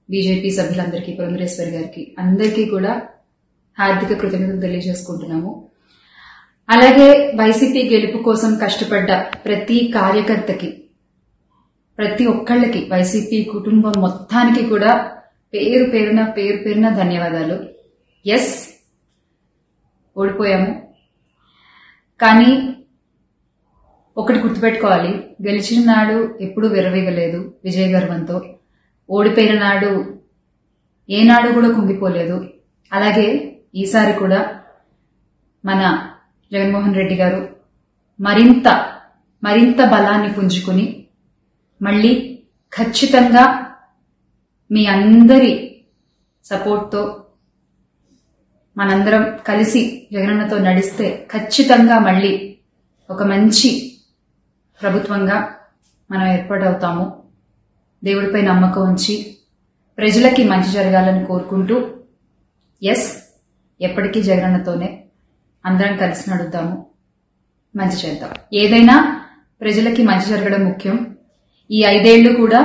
BJP సభ్యులందరికీ, పురంధరేశ్వరి గారికి అందరికీ కూడా హార్దిక కృతజ్ఞతలు తెలియజేసుకుంటున్నాము. అలాగే వైసీపీ గెలుపు కోసం కష్టపడ్డ ప్రతి కార్యకర్తకి, ప్రతి ఒక్కళ్ళకి, వైసీపీ కుటుంబం మొత్తానికి కూడా పేరు పేరున ధన్యవాదాలు. ఎస్, ఓడిపోయాము, కానీ ఒకటి గుర్తుపెట్టుకోవాలి, గెలిచిన నాడు ఎప్పుడూ విర్రవీగలేదు విజయ గర్వంతో, ఓడిపోయిన నాడు ఏనాడు కూడా కుంగిపోలేదు. అలాగే ఈసారి కూడా మన జగన్మోహన్ రెడ్డి గారు మరింత బలాన్ని పుంజుకుని మళ్ళీ ఖచ్చితంగా మీ అందరి సపోర్ట్తో మనందరం కలిసి జగనన్నతో నడిస్తే ఖచ్చితంగా మళ్ళీ ఒక మంచి ప్రభుత్వంగా మనం ఏర్పాటవుతాము. దేవుడిపై నమ్మకం ఉంచి ప్రజలకి మంచి జరగాలని కోరుకుంటూ, ఎస్, ఎప్పటికీ జగనన్నతోనే అందరం కలిసి నడుద్దాము, మంచి చేద్దాం. ఏదైనా ప్రజలకి మంచి జరగడం ముఖ్యం. ఈ 5 ఏళ్లు కూడా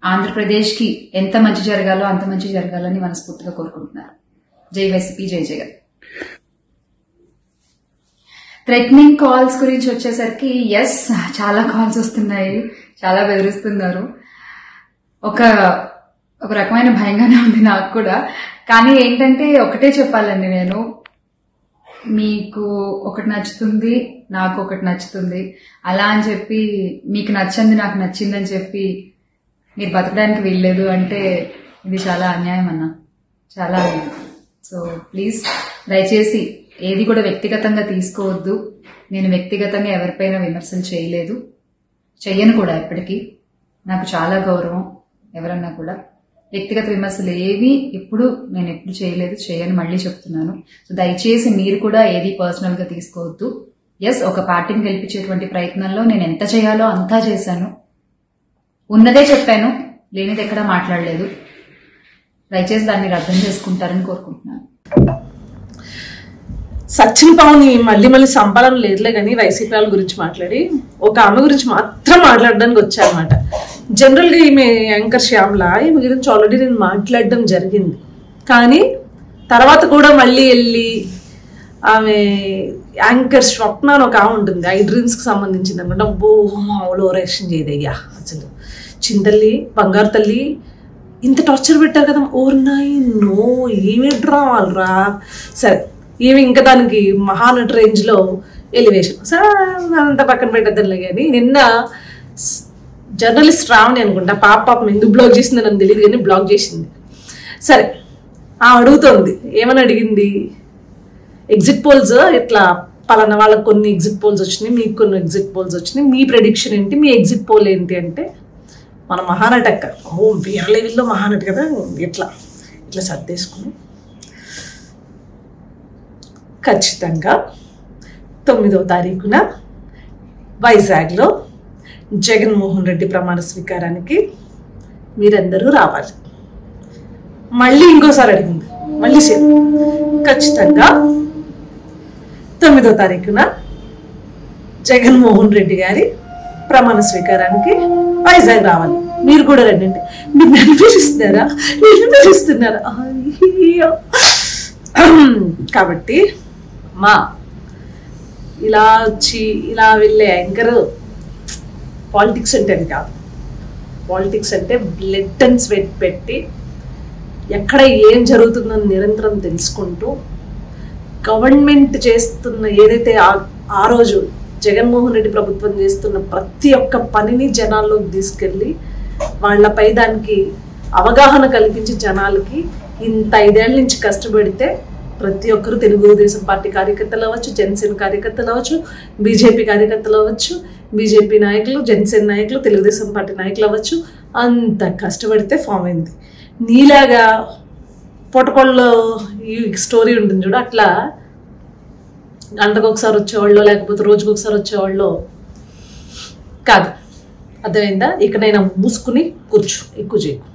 ఆంధ్రప్రదేశ్కి ఎంత మంచి జరగాలో అంత మంచి జరగాలని మనస్ఫూర్తిగా కోరుకుంటున్నారు. జై వైసీపీ, జై జగన్. థ్రెటనింగ్ కాల్స్ గురించి వచ్చేసరికి, ఎస్, చాలా కాల్స్ వస్తున్నాయి, చాలా బెదిరిస్తున్నారు. ఒక రకమైన భయంగానే ఉంది నాకు కూడా. కానీ ఏంటంటే ఒకటే చెప్పాలండి, నేను మీకు ఒకటి నచ్చుతుంది, నాకు ఒకటి నచ్చుతుంది, అలా అని చెప్పి మీకు నచ్చింది నాకు నచ్చిందని చెప్పి మీరు బతకడానికి వీల్లేదు అంటే ఇది చాలా అన్యాయం అన్న, చాలా అన్యాయం. సో ప్లీజ్, దయచేసి ఏది కూడా వ్యక్తిగతంగా తీసుకోవద్దు. నేను వ్యక్తిగతంగా ఎవరిపైన విమర్శలు చేయలేదు, చెయ్యను కూడా. ఎప్పటికీ నాకు చాలా గౌరవం. ఎవరన్నా కూడా వ్యక్తిగత విమర్శలు ఏవి ఎప్పుడు చేయలేదు, చేయని మళ్ళీ చెప్తున్నాను. సో దయచేసి మీరు కూడా ఏది పర్సనల్ గా తీసుకోవద్దు. ఎస్, ఒక పార్టీని గెలిపించేటువంటి ప్రయత్నంలో నేను ఎంత చేయాలో అంతా చేశాను, ఉన్నదే చెప్పాను, లేనిది ఎక్కడా మాట్లాడలేదు. దయచేసి దాన్ని మీరు అర్థం చేసుకుంటారని కోరుకుంటున్నాను. సచిన్ పవన్ మళ్ళీ సంపాదన లేదులే కానీ వైసీపీ వాళ్ళ గురించి మాట్లాడి ఒక ఆమె గురించి మాత్రం మాట్లాడడానికి వచ్చారన్నమాట. జనరల్గా ఈమె యాంకర్ శ్యామల, ఈమె గురించి ఆల్రెడీ నేను మాట్లాడడం జరిగింది. కానీ తర్వాత కూడా మళ్ళీ వెళ్ళి ఆమె యాంకర్ స్వప్న అని ఒక ఆమె ఉంటుంది, ఐ డ్రీమ్స్కి సంబంధించింది అనమాట. మామూలు ఓవరాక్షన్ చేయదయ్యా అసలు. చింతల్లి, బంగారు తల్లి ఇంత టార్చర్ పెట్టారు కదా, ఓర్నాయి నో ఏమి డ్రామాలరా. సరే, ఏమి ఇంకా దానికి మహానటి రేంజ్లో ఎలివేషన్, సరే అంతా పక్కన పెట్టద్దులే. కానీ నిన్న జర్నలిస్ట్ రావని అనుకుంటా, పాపం ఎందుకు బ్లాక్ చేసిందని నాకు తెలియదు కానీ బ్లాక్ చేసింది. సరే, అడుగుతోంది, ఏమని అడిగింది, ఎగ్జిట్ పోల్స్ ఇట్లా పలానా వాళ్ళకి కొన్ని ఎగ్జిట్ పోల్స్ వచ్చినాయి, మీకు కొన్ని ఎగ్జిట్ పోల్స్ వచ్చినాయి, మీ ప్రెడిక్షన్ ఏంటి, మీ ఎగ్జిట్ పోల్ ఏంటి అంటే, మన మహానటి అక్క, వేరే లెవెల్లో మహానటి కదా, ఇట్లా సర్దేసుకుని ఖచ్చితంగా 9వ తారీఖున వైజాగ్లో జగన్మోహన్ రెడ్డి ప్రమాణ స్వీకారానికి మీరందరూ రావాలి. మళ్ళీ ఇంకోసారి అడిగింది, మళ్ళీ ఖచ్చితంగా 9వ తారీఖున జగన్మోహన్ రెడ్డి గారి ప్రమాణ స్వీకారానికి వైజాగ్ రావాలి, మీరు కూడా రండి. మీరు నిర్వహిస్తున్నారా? కాబట్టి ఇలా వచ్చి ఇలా వెళ్ళే యాంకర్ పాలిటిక్స్ అంటే అది కాదు. పాలిటిక్స్ అంటే బ్లడ్ అండ్ స్వెట్ పెట్టి ఎక్కడ ఏం జరుగుతుందని నిరంతరం తెలుసుకుంటూ గవర్నమెంట్ చేస్తున్న ఏదైతే ఆ రోజు జగన్మోహన్ రెడ్డి ప్రభుత్వం చేస్తున్న ప్రతి ఒక్క పనిని జనాల్లోకి తీసుకెళ్ళి వాళ్ళపై దానికి అవగాహన కల్పించి జనాలకి ఇంత 5 ఏళ్ల నుంచి కష్టపడితే ప్రతి ఒక్కరు తెలుగుదేశం పార్టీ కార్యకర్తలు అవ్వచ్చు, జనసేన కార్యకర్తలు అవ్వచ్చు, బీజేపీ కార్యకర్తలు అవ్వచ్చు, బీజేపీ నాయకులు, జనసేన నాయకులు, తెలుగుదేశం పార్టీ నాయకులు అవ్వచ్చు, అంత కష్టపడితే ఫామ్ అయింది. నీలాగా పొటకొల్లో ఈ స్టోరీ ఉంటుంది చూడు, అట్లా గంటకు ఒకసారి వచ్చేవాళ్ళు లేకపోతే రోజుకు ఒకసారి వచ్చేవాళ్ళు కాదు. అర్థమైందా? ఇకనైనా మూసుకుని కూర్చో, ఎక్కువ చేయకు.